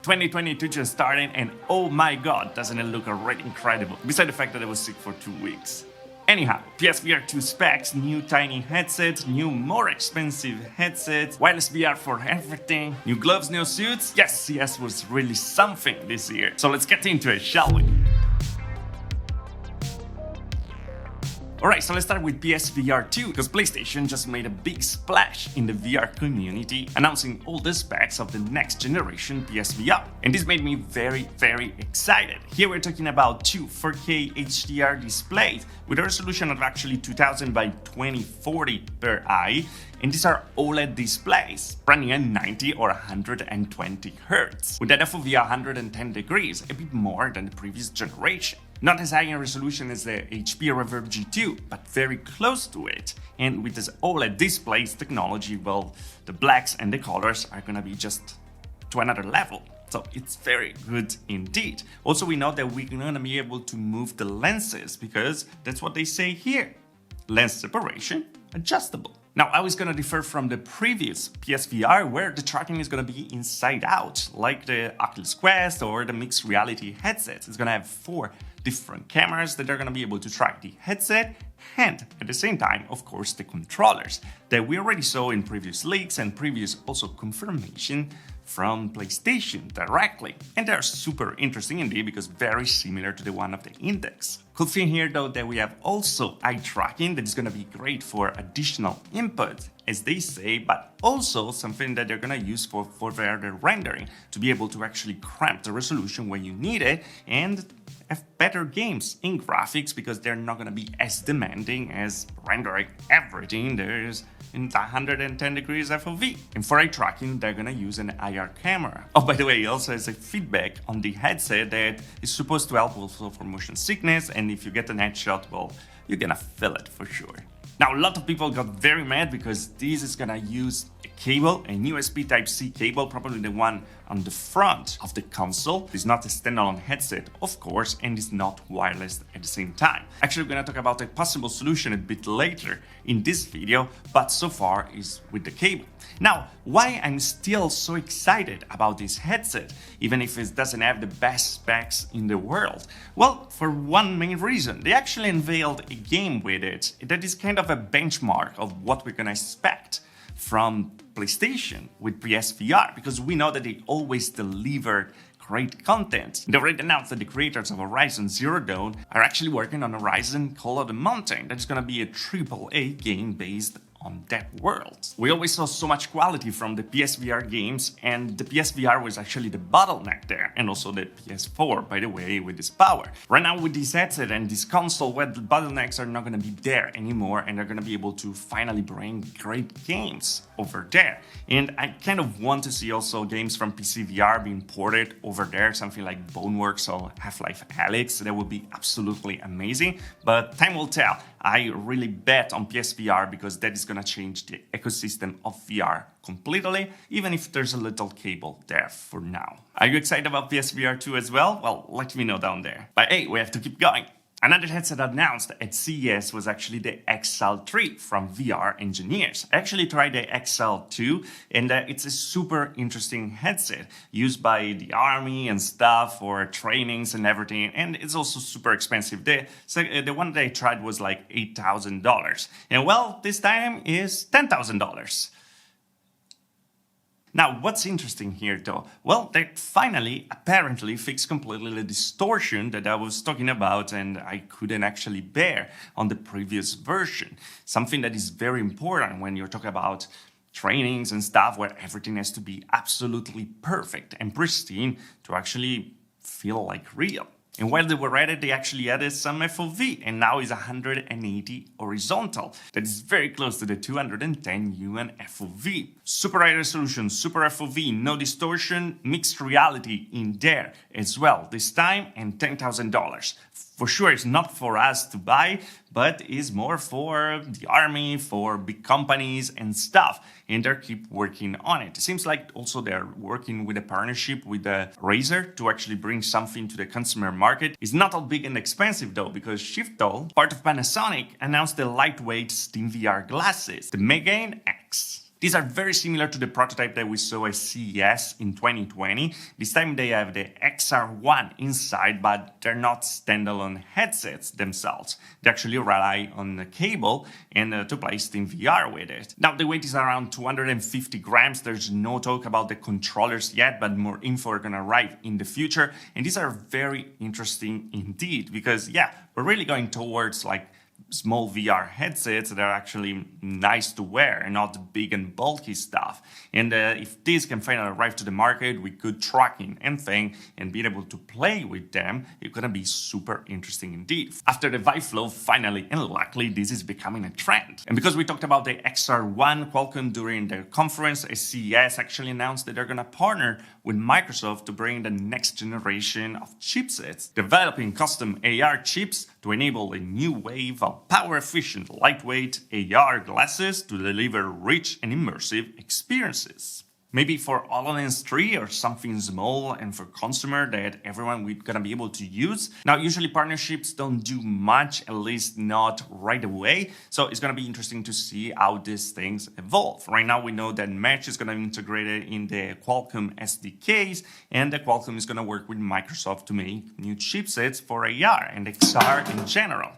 2022 just started and oh my god, doesn't it look already incredible, besides the fact that I was sick for 2 weeks. Anyhow, PSVR2 specs, new tiny headsets, new more expensive headsets, wireless VR for everything, new gloves, new suits. Yes, CES was really something this year. So let's get into it, shall we? Alright, so let's start with PSVR2, because PlayStation just made a big splash in the VR community, announcing all the specs of the next generation PSVR. And this made me very excited. Here we're talking about two 4K HDR displays with a resolution of actually 2000 by 2040 per eye, and these are OLED displays, running at 90 or 120 Hz, with an FOV 110 degrees, a bit more than the previous generation. Not as high in resolution as the HP Reverb G2, but very close to it. And with this OLED displays technology, well, the blacks and the colors are gonna be just to another level. So it's very good indeed. Also, we know that we're gonna be able to move the lenses, because that's what they say here. Lens separation adjustable. Now, how is gonna differ from the previous PSVR, where the tracking is gonna be inside out, like the Oculus Quest or the mixed reality headsets. It's gonna have 4 different cameras that are gonna be able to track the headset and at the same time, of course, the controllers that we already saw in previous leaks and previous also confirmation from PlayStation directly. And they're super interesting indeed, because very similar to the one of the Index. Cool thing here though that we have also eye tracking that is gonna be great for additional input, as they say, but also something that they're gonna use for further rendering, to be able to actually cramp the resolution when you need it and have better games in graphics, because they're not gonna be as demanding as rendering everything there's in 110 degrees FOV. And for eye tracking, they're gonna use an IR camera. Oh, by the way, it also has a feedback on the headset that is supposed to help also for motion sickness, and if you get an headshot, well, you're gonna feel it for sure. Now, a lot of people got very mad because this is gonna use a cable, an USB Type-C cable, probably the one on the front of the console. It's not a standalone headset, of course, and it's not wireless at the same time. Actually, we're gonna talk about a possible solution a bit later in this video, but so far is with the cable. Now, why I'm still so excited about this headset, even if it doesn't have the best specs in the world? Well, for one main reason. They actually unveiled a game with it that is kind of a benchmark of what we're gonna expect from PlayStation with PSVR, because we know that they always deliver great content. They already announced that the creators of Horizon Zero Dawn are actually working on Horizon Call of the Mountain. That is gonna be a AAA game based on that world. We always saw so much quality from the PSVR games, and the PSVR was actually the bottleneck there, and also the PS4, by the way, with this power. Right now with this headset and this console, where the bottlenecks are not gonna be there anymore, and they're gonna be able to finally bring great games over there. And I kind of want to see also games from PCVR being ported over there, something like Boneworks or Half-Life Alyx. That would be absolutely amazing, but time will tell. I really bet on PSVR, because that is gonna change the ecosystem of VR completely, even if there's a little cable there for now. Are you excited about PSVR2 as well? Well, let me know down there. But hey, we have to keep going. Another headset announced at CES was actually the XL3 from VR engineers. I actually tried the XL2, and it's a super interesting headset used by the army and stuff for trainings and everything, and it's also super expensive. The one that I tried was like $8,000, and well, this time is $10,000. Now, what's interesting here though? Well, they finally, apparently, fixed completely the distortion that I was talking about and I couldn't actually bear on the previous version. Something that is very important when you're talking about trainings and stuff, where everything has to be absolutely perfect and pristine to actually feel like real. And while they were at it, they actually added some FOV, and now it's 180 horizontal. That is very close to the 210 UN FOV. Super high resolution, super FOV, no distortion, mixed reality in there as well this time, and $10,000. For sure, it's not for us to buy, but is more for the army, for big companies and stuff, and they keep working on it. It seems like also they're working with a partnership with Razer to actually bring something to the consumer market. It's not all big and expensive though, because Shifto, part of Panasonic, announced the lightweight Steam VR glasses, the Megain X. These are very similar to the prototype that we saw at CES in 2020. This time they have the XR1 inside, but they're not standalone headsets themselves. They actually rely on a cable and to play Steam VR with it. Now the weight is around 250 grams. There's no talk about the controllers yet, but more info are gonna arrive in the future. And these are very interesting indeed, because yeah, we're really going towards like small VR headsets that are actually nice to wear and not big and bulky stuff. And if these can finally arrive to the market with good tracking and thing and being able to play with them, it's gonna be super interesting indeed. After the Vive Flow, finally and luckily, this is becoming a trend. And because we talked about the XR1, Qualcomm during their conference at CES actually announced that they're gonna partner with Microsoft to bring the next generation of chipsets, developing custom AR chips to enable a new wave of power-efficient, lightweight AR glasses to deliver rich and immersive experiences. Maybe for HoloLens 3 or something small and for consumer that everyone will gonna be able to use. Now, usually partnerships don't do much, at least not right away. So it's gonna be interesting to see how these things evolve. Right now, we know that Mesh is gonna be integrated in the Qualcomm SDKs, and the Qualcomm is gonna work with Microsoft to make new chipsets for AR and XR in general.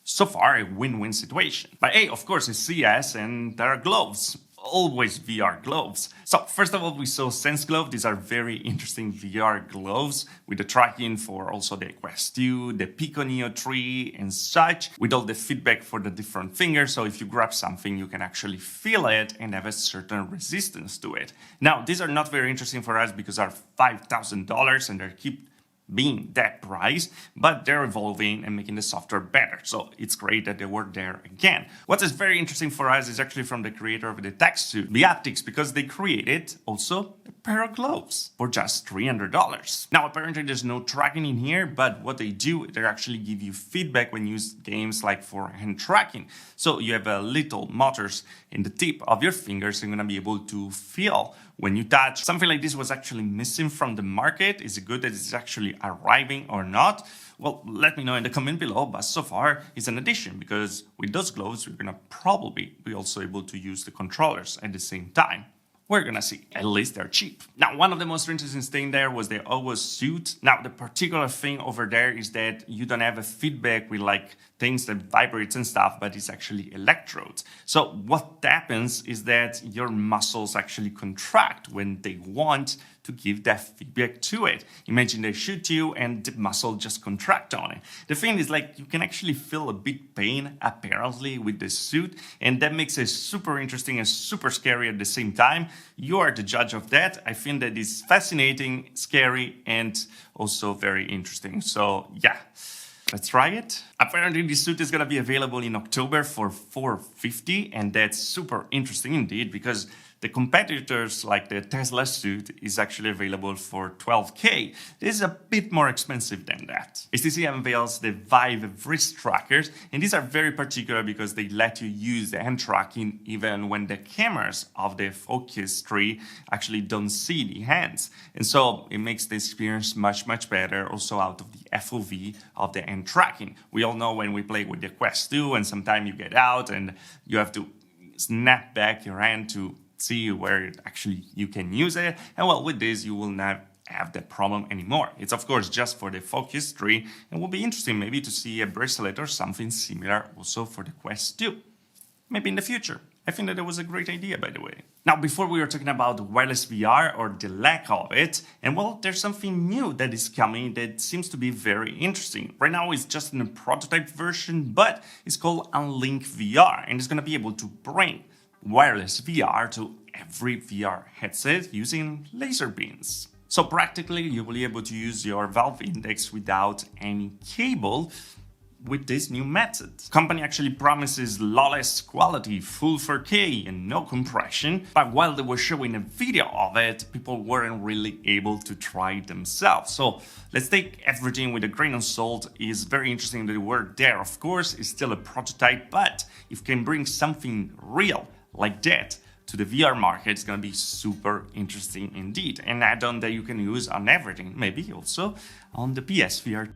So far, a win-win situation. But hey, of course, it's CES and there are gloves. Always VR gloves. So first of all, we saw Sense Glove. These are very interesting VR gloves with the tracking for also the Quest 2, the Pico Neo 3 and such, with all the feedback for the different fingers. So if you grab something, you can actually feel it and have a certain resistance to it. Now, these are not very interesting for us because they're $5,000 and they keep being that price, but they're evolving and making the software better. So it's great that they were there again. What is very interesting for us is actually from the creator of the tech suit, the Aptics, because they created also a pair of gloves for just $300. Now, apparently there's no tracking in here, but what they do, they actually give you feedback when you use games like for hand tracking. So you have a little motors in the tip of your fingers and you're gonna be able to feel when you touch. Something like this was actually missing from the market. Is it good that it's actually arriving or not? Well, let me know in the comment below, but so far it's an addition because with those gloves, we're gonna probably be also able to use the controllers at the same time. We're gonna see. At least they're cheap. Now, one of the most interesting things there was the OWASP suit. Now, the particular thing over there is that you don't have a feedback with like things that vibrates and stuff, but it's actually electrodes. So what happens is that your muscles actually contract when they want to give that feedback to it. Imagine they shoot you and the muscle just contract on it. The thing is like you can actually feel a bit pain apparently with the suit, and that makes it super interesting and super scary at the same time. You are the judge of that. I think that is fascinating, scary, and also very interesting. So yeah. Let's try it. Apparently this suit is gonna be available in October for $450, and that's super interesting indeed because the competitors like the Tesla suit is actually available for $12K. This is a bit more expensive than that. HTC unveils the Vive wrist trackers, and these are very particular because they let you use the hand tracking even when the cameras of the focus tree actually don't see the hands. And so it makes the experience much, much better also out of the FOV of the hand tracking. We all know when we play with the Quest 2 and sometimes you get out and you have to snap back your hand to see where actually you can use it. And well, with this, you will not have that problem anymore. It's of course just for the focus tree, and will be interesting maybe to see a bracelet or something similar also for the Quest 2. Maybe in the future. I think that it was a great idea, by the way. Now, before we were talking about wireless VR or the lack of it, and well, there's something new that is coming that seems to be very interesting. Right now, it's just in a prototype version, but it's called Unlink VR, and it's gonna be able to bring wireless VR to every VR headset using laser beams. So practically, you will be able to use your Valve Index without any cable with this new method. Company actually promises lawless quality, full 4K and no compression, but while they were showing a video of it, people weren't really able to try it themselves. So let's take everything with a grain of salt. It's very interesting that they were there, of course, it's still a prototype, but if you can bring something real like that to the VR market, it's gonna be super interesting indeed. An add-on that you can use on everything, maybe also on the PSVR.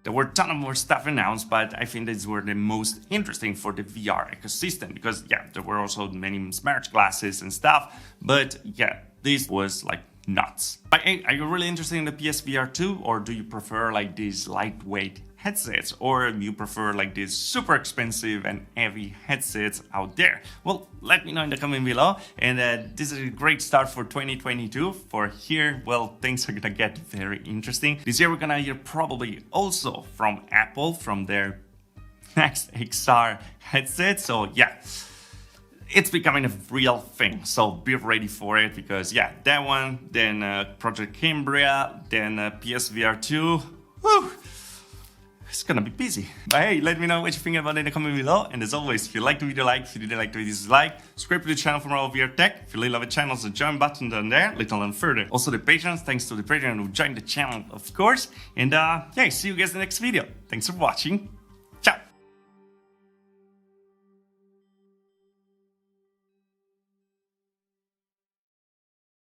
There were a ton of more stuff announced, but I think these were the most interesting for the VR ecosystem because, yeah, there were also many smart glasses and stuff, but yeah, this was like nuts. Are you really interested in the PSVR2, or do you prefer like these lightweight headsets, or do you prefer like these super expensive and heavy headsets out there? Well, let me know in the comment below. And this is a great start for 2022. For here, well, things are gonna get very interesting. This year we're gonna hear probably also from Apple, from their next XR headset. So yeah, it's becoming a real thing, so be ready for it, because yeah, that one, then Project Cambria, then PSVR2, whew, it's gonna be busy. But hey, let me know what you think about it in the comment below, and as always, if you liked the video, like, if you didn't like the video, dislike, subscribe to the channel for more VR tech. If you really love the channel, the join button down there, little and further. Also the patrons, thanks to the patron who joined the channel, of course, and yeah, see you guys in the next video. Thanks for watching.